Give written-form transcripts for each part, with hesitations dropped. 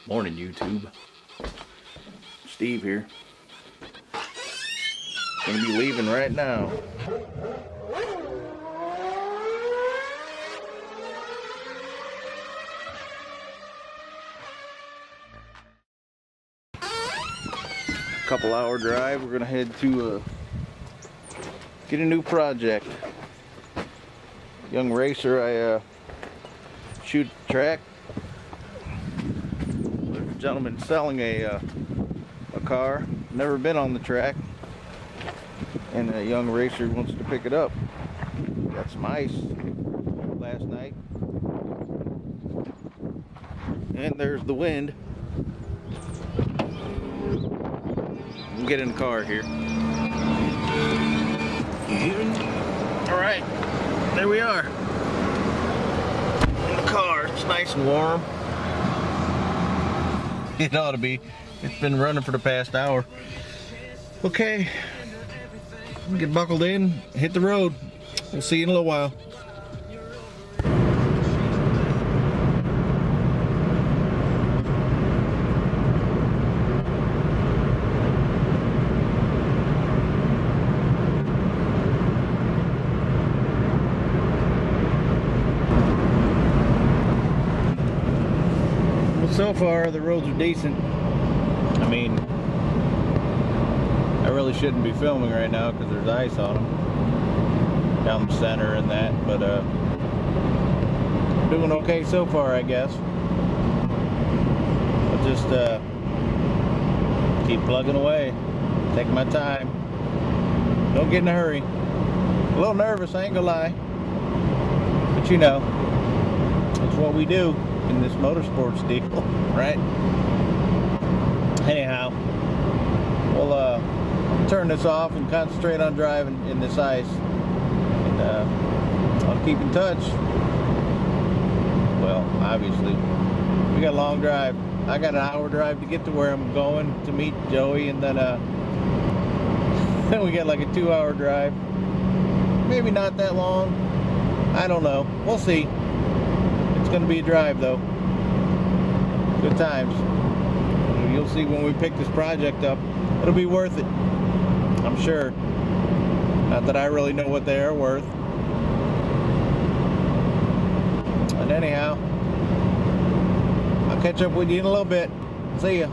Morning, YouTube. Steve here. Gonna be leaving right now. Couple hour drive. We're gonna head to get a new project. Young racer, I shoot track. There's a gentleman selling a car, never been on the track, and a young racer wants to pick it up. Got some ice last night, and there's the wind. We'll get in the car here. All right, there we are in the car. It's nice and warm. It ought to be. It's been running for the past hour. Okay, get buckled in, hit the road. We'll see you in a little while. Well, so far the roads are decent. I mean, I really shouldn't be filming right now because there's ice on them down the center and that, but doing okay so far, I guess. I'll just keep plugging away, take my time, don't get in a hurry. A little nervous, I ain't gonna lie, but you know, that's what we do in this motorsports deal, right? Anyhow, we'll turn this off and concentrate on driving in this ice, and I'll keep in touch. Well, obviously we got a long drive. I got an hour drive to get to where I'm going to meet Joey, and then then we got like a 2-hour drive, maybe not that long, I don't know, we'll see. It's gonna be a drive though. Good times. You'll see when we pick this project up. It'll be worth it, I'm sure. Not that I really know what they are worth. And anyhow, I'll catch up with you in a little bit. See ya.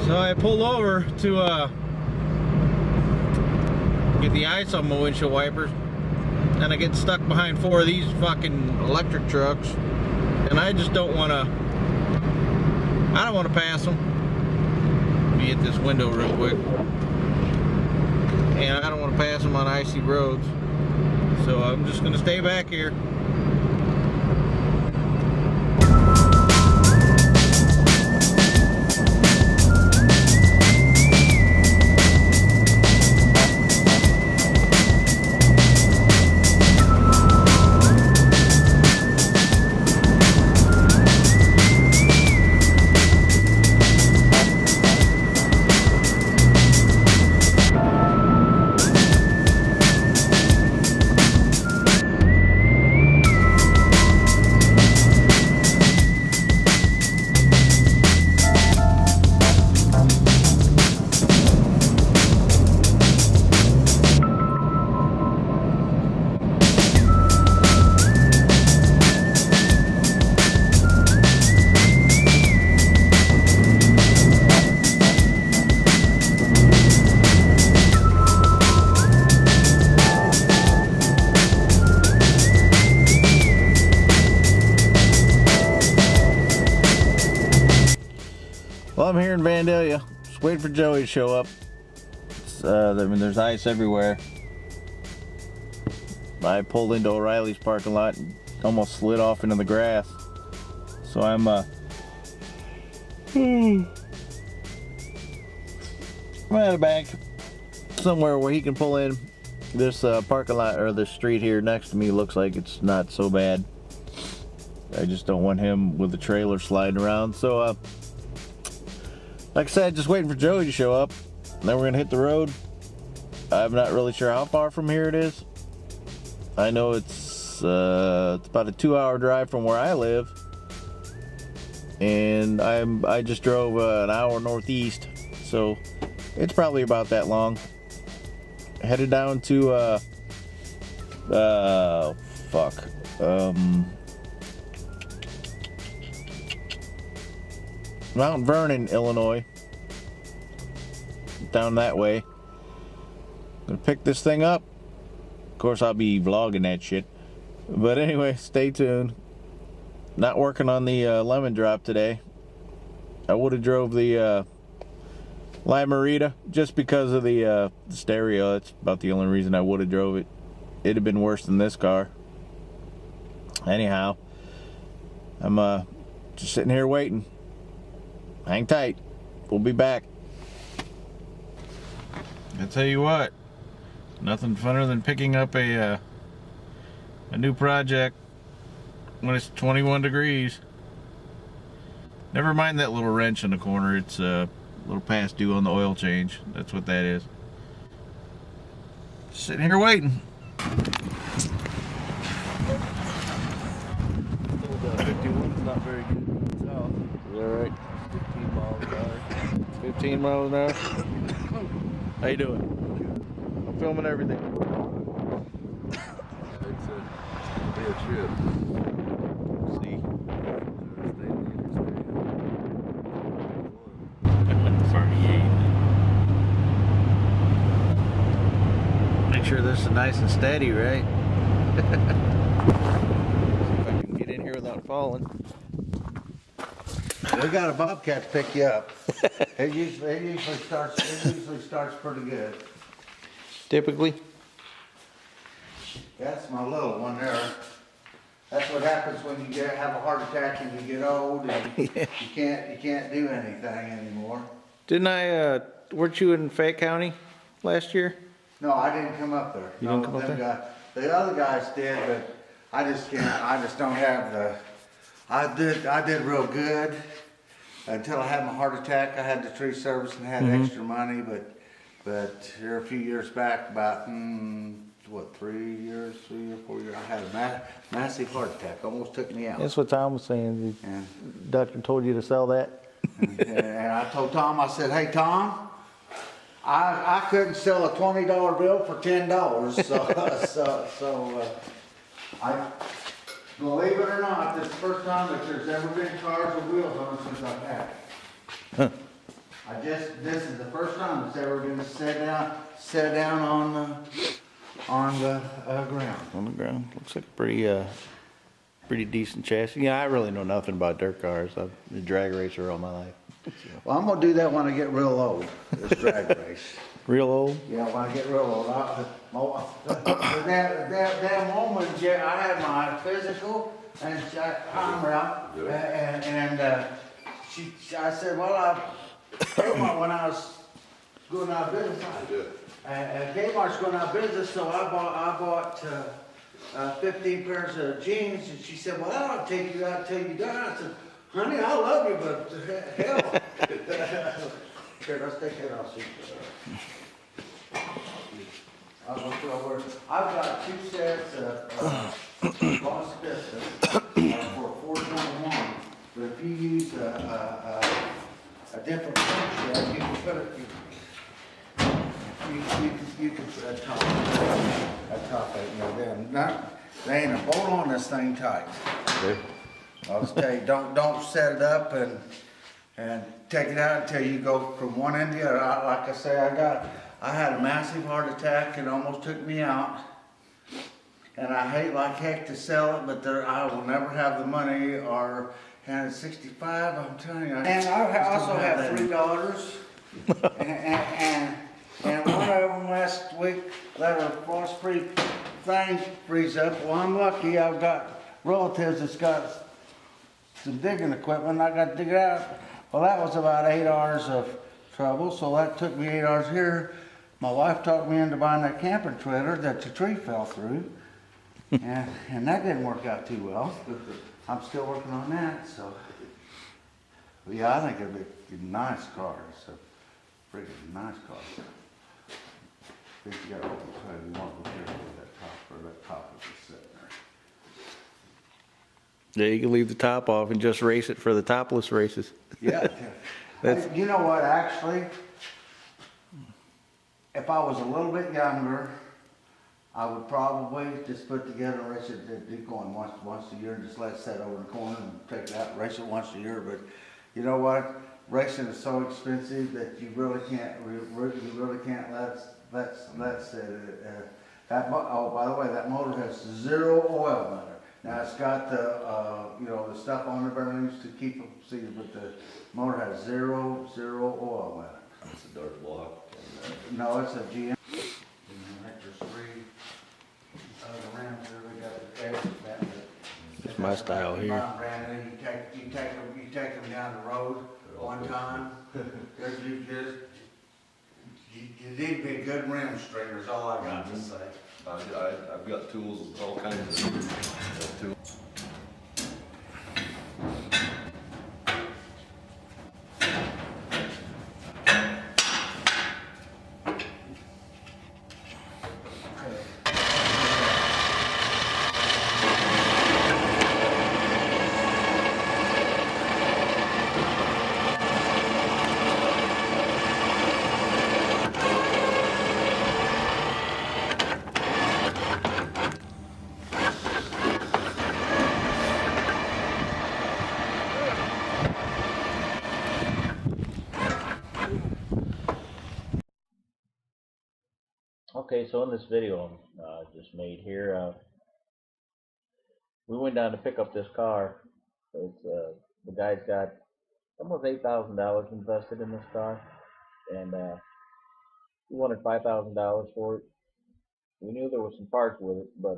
So I pulled over to get the ice on my windshield wipers, and I get stuck behind 4 of these fucking electric trucks. And I just don't want to, I don't want to pass them. Let me hit this window real quick. And I don't want to pass them on icy roads. So I'm just going to stay back here. Well, I'm here in Vandalia, just waiting for Joey to show up. I mean, there's ice everywhere. I pulled into O'Reilly's parking lot and almost slid off into the grass. So I'm at a bank somewhere where he can pull in. This parking lot, or this street here next to me, looks like it's not so bad. I just don't want him with the trailer sliding around. So like I said, just waiting for Joey to show up. Then we're gonna hit the road. I'm not really sure how far from here it is. I know it's It's about a 2-hour drive from where I live, and I just drove an hour northeast, so it's probably about that long. Headed down to Mount Vernon, Illinois. Down that way. Gonna pick this thing up. Of course, I'll be vlogging that shit. But anyway, stay tuned. Not working on the lemon drop today. I would have drove the Limerita just because of the stereo. That's about the only reason I would have drove it. It'd have been worse than this car. Anyhow, I'm just sitting here waiting. Hang tight. We'll be back. I tell you what, nothing funner than picking up a new project when it's 21 degrees. Never mind that little wrench in the corner. It's a little past due on the oil change. That's what that is. Sitting here waiting. 51's not very good south. Is that right? 15 miles an hour. 15 miles an hour. How you doing? I'm filming everything. It's a trip. See. Make sure this is nice and steady, right? See if I can get in here without falling. We got a bobcat to pick you up. It usually starts pretty good. Typically? That's my little one there. That's what happens when you have a heart attack and you get old and you can't do anything anymore. Didn't I, weren't you in Fayette County last year? No, I didn't come up there. You didn't come up there? The other guys did, but I just can't. I just don't have the. I did real good until I had my heart attack. I had the tree service and had extra money, but here a few years back, about 3 or 4 years, I had a massive heart attack. Almost took me out. That's what Tom was saying. And, The doctor told you to sell that? and I told Tom, I said, "Hey Tom, I couldn't sell a $20 bill for $10. So I believe it or not, this is the first time that there's ever been cars with wheels on it since I've had it. This is the first time it's ever been set down on the ground. On the ground. Looks like a pretty decent chassis. Yeah, I really know nothing about dirt cars. I've been a drag racer all my life. Well, I'm gonna do that when I get real old. This drag race. Real old? Yeah, when I get real old. That woman, I had my physical and I'm out, and I said, well, when I was going out of business, Kmart's going out of business, so I bought 15 pairs of jeans, and she said, well, I'll take you out till you die. I said, honey, I love you, but hell. Here, let's take that off. I've got 2 sets of Boss Pistons for $4.21. But if you use a different punch, you can put it. You can put a top they ain't a bolt on this thing tight. Okay. I'll just tell you, don't set it up and take it out until you go from one end to the other. Like I say, I had a massive heart attack and almost took me out. And I hate like heck to sell it, but I will never have the money or. And at 65, I'm telling you. And I also have 3 daughters. and one of them last week let her frost-free thing freeze up. Well, I'm lucky. I've got relatives that's got some digging equipment. I got to dig it out. Well, that was about 8 hours of trouble. So that took me 8 hours here. My wife talked me into buying that camping trailer that the tree fell through. and that didn't work out too well. I'm still working on that, so. Yeah, I think it'd be a nice car. It's a freaking nice car. I think you got to open the trailer. You want to be careful with that top, or that top is just sitting there. Yeah, you can leave the top off and just race it for the topless races. Yeah. That's- You know what, actually, if I was a little bit younger, I would probably just put together a race at Decoy once a year and just let it set over the corner and take it out, race it once a year. But you know what? Racing is so expensive that you really can't, you really can't let sit. Oh, by the way, that motor has 0 oil in it. Now it's got the, you know, the stuff on the bearings to keep them seated, but the motor has zero oil in it. It's a dark block. No, it's a GM. There's 3 the rims there. We got the edges back. That's my style here. Bran, and then you take them down the road one time. You need to be a good rim stringer is all I got to say. I've got tools, all kinds of tools. Okay, so in this video I just made here, we went down to pick up this car. It's the guy's got almost $8,000 invested in this car, and he wanted $5,000 for it. We knew there was some parts with it, but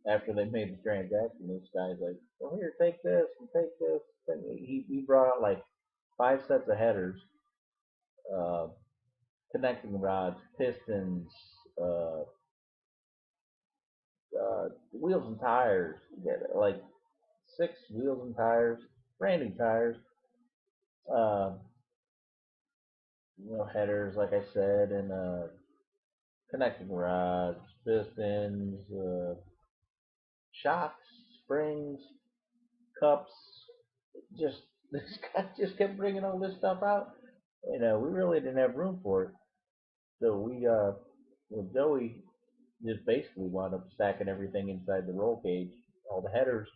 after they made the transaction, this guy's like, "Well, here, take this and take this." And he brought out like 5 sets of headers, uh, connecting rods, pistons, uh, wheels and tires. Yeah, like 6 wheels and tires, brand new tires. Uh, headers, like I said, and connecting rods, pistons, shocks, springs, cups. Just this guy just kept bringing all this stuff out, and we really didn't have room for it. So Joey just basically wound up stacking everything inside the roll cage, all the headers,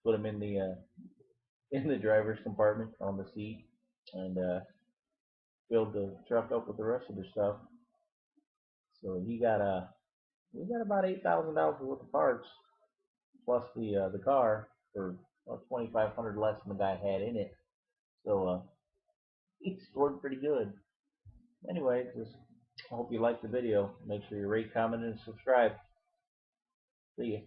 put them in the driver's compartment on the seat, and filled the truck up with the rest of the stuff. So he got about $8,000 worth of parts plus the car for 2,500 less than the guy had in it. So he scored pretty good. Anyway, just I hope you liked the video. Make sure you rate, comment, and subscribe. See ya.